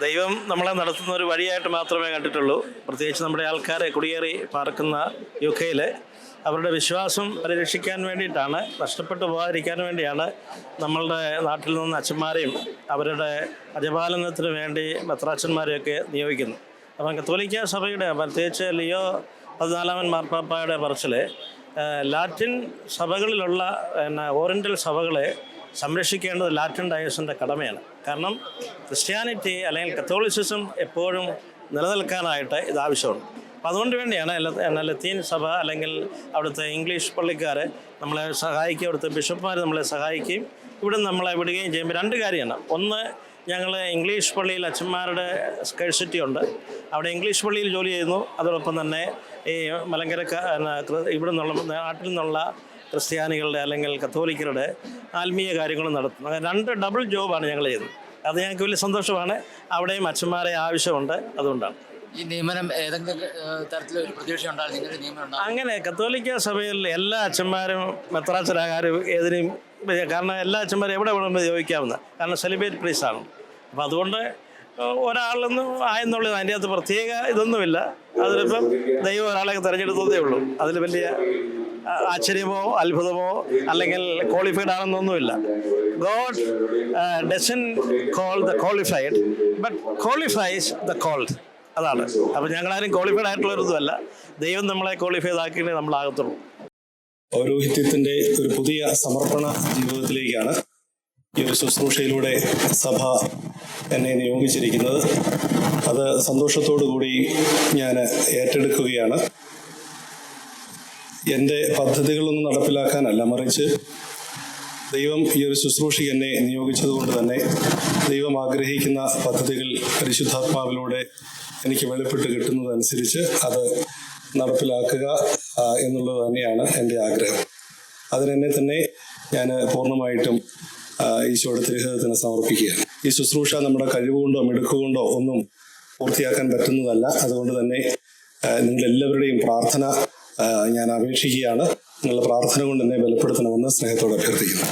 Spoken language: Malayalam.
ദൈവം നമ്മളെ നടത്തുന്ന ഒരു വഴിയായിട്ട് മാത്രമേ കണ്ടിട്ടുള്ളൂ. പ്രത്യേകിച്ച് നമ്മുടെ ആൾക്കാരെ കുടിയേറി പാർക്കുന്ന UK-യിൽ അവരുടെ വിശ്വാസം പരിരക്ഷിക്കാൻ വേണ്ടിയിട്ടാണ്, നഷ്ടപ്പെട്ടു പോകാതിരിക്കാൻ വേണ്ടിയാണ് നമ്മളുടെ നാട്ടിൽ നിന്ന് അച്ഛന്മാരെയും അവരുടെ പരിപാലനത്തിന് വേണ്ടി മെത്രാച്ചന്മാരെയൊക്കെ നിയോഗിക്കുന്നത്. അപ്പം കത്തോലിക്ക സഭയുടെ പ്രത്യേകിച്ച് ലിയോ 14 മാർപ്പാപ്പായുടെ പറച്ചിൽ ലാറ്റിൻ സഭകളിലുള്ള ഓറിയൻ്റൽ സഭകളെ സംരക്ഷിക്കേണ്ടത് ലാറ്റിൻ ഡയസിൻ്റെ കടമയാണ്. കാരണം ക്രിസ്ത്യാനിറ്റി അല്ലെങ്കിൽ കത്തോളിസിസം എപ്പോഴും നിലനിൽക്കാനായിട്ട് ഇത് ആവശ്യമുണ്ട്. അപ്പം അതുകൊണ്ട് വേണ്ടിയാണ് ലത്തീൻ സഭ അല്ലെങ്കിൽ അവിടുത്തെ ഇംഗ്ലീഷ് പള്ളിക്കാർ നമ്മളെ സഹായിക്കുകയും അവിടുത്തെ ബിഷപ്പ്മാർ നമ്മളെ സഹായിക്കുകയും ഇവിടെ നമ്മളെ വിടുകയും ചെയ്യുമ്പോൾ രണ്ട് കാര്യമാണ്. ഒന്ന്, ഞങ്ങൾ ഇംഗ്ലീഷ് പള്ളിയിൽ അച്ഛന്മാരുടെ സ്കേഴ്സിറ്റി ഉണ്ട്, അവിടെ ഇംഗ്ലീഷ് പള്ളിയിൽ ജോലി ചെയ്യുന്നു. അതോടൊപ്പം തന്നെ ഈ മലങ്കര ഇവിടെ നിന്നുള്ള നാട്ടിൽ നിന്നുള്ള ക്രിസ്ത്യാനികളുടെ അല്ലെങ്കിൽ കത്തോലിക്കരുടെ ആത്മീയ കാര്യങ്ങളും നടത്തുന്നു. അങ്ങനെ 2 ഡബിൾ ജോബാണ് ഞങ്ങൾ ചെയ്യുന്നത്. അത് ഞങ്ങൾക്ക് വലിയ സന്തോഷമാണ്. അവിടെയും അച്ഛന്മാരെ ആവശ്യമുണ്ട്. അതുകൊണ്ടാണ് ഈ നിയമനം ഏതെങ്കിലും തരത്തിലൊരു പ്രതീക്ഷ ഉണ്ടാകും? അങ്ങനെ കത്തോലിക്ക സഭയിൽ എല്ലാ അച്ഛന്മാരും മെത്രാച്ചനാകാരും ഏതിനും, കാരണം എല്ലാ അച്ഛന്മാരും എവിടെ വേണമെന്ന് ചോദിക്കാവുന്ന, കാരണം സെലിബ്രേറ്റ് പ്രീസാണ്. അപ്പം അതുകൊണ്ട് ഒരാളൊന്നും ആയെന്നുള്ളത് അതിൻ്റെ അകത്ത് പ്രത്യേക ഇതൊന്നുമില്ല. അതിലിപ്പം ദൈവം ഒരാളെ തിരഞ്ഞെടുത്തതേ ഉള്ളൂ. അതിൽ വലിയ ആശ്ചര്യമോ അത്ഭുതമോ അല്ലെങ്കിൽ ക്വാളിഫൈഡ് ആണെന്നൊന്നുമില്ല. God doesn't call the qualified but qualifies the called. അതാണ്. അപ്പം ഞങ്ങളാരും ക്വാളിഫൈഡ് ആയിട്ടുള്ളവരൊന്നുമല്ല. ദൈവം നമ്മളെ ക്വാളിഫൈഡ് ആക്കിയേ നമ്മളാകത്തുള്ളൂ. പൗരോഹിത്യത്തിൻ്റെ ഒരു പുതിയ സമർപ്പണ ജീവിതത്തിലേക്കാണ് ഈ ഒരു ശുശ്രൂഷയിലൂടെ സഭ എന്നെ നിയോഗിച്ചിരിക്കുന്നത്. അത് സന്തോഷത്തോടു കൂടി ഞാൻ ഏറ്റെടുക്കുകയാണ്. എൻ്റെ പദ്ധതികളൊന്നും നടപ്പിലാക്കാനല്ല, മറിച്ച് ദൈവം ഈ ഒരു ശുശ്രൂഷയ്ക്ക് എന്നെ നിയോഗിച്ചതുകൊണ്ട് തന്നെ ദൈവം ആഗ്രഹിക്കുന്ന പദ്ധതികൾ പരിശുദ്ധാത്മാവിലൂടെ എനിക്ക് വെളിപ്പെട്ട് കിട്ടുന്നതനുസരിച്ച് അത് നടപ്പിലാക്കുക എന്നുള്ളത് തന്നെയാണ് എൻ്റെ ആഗ്രഹം. അതിനെന്നെ തന്നെ ഞാൻ പൂർണ്ണമായിട്ടും ഈശോയുടെ തിരുഹൃദയത്തിന് സമർപ്പിക്കുകയാണ്. ഈ ശുശ്രൂഷ നമ്മുടെ കഴിവുകൊണ്ടോ മിടുക്കുകൊണ്ടോ ഒന്നും പൂർത്തിയാക്കാൻ പറ്റുന്നതല്ല. അതുകൊണ്ട് തന്നെ നിങ്ങളെല്ലാവരുടെയും പ്രാർത്ഥന ഞാൻ അപേക്ഷിക്കുകയാണ്. നിങ്ങളുടെ പ്രാർത്ഥന കൊണ്ട് എന്നെ ബലപ്പെടുത്തണമെന്ന് സ്നേഹത്തോടെ അഭ്യർത്ഥിക്കുന്നു.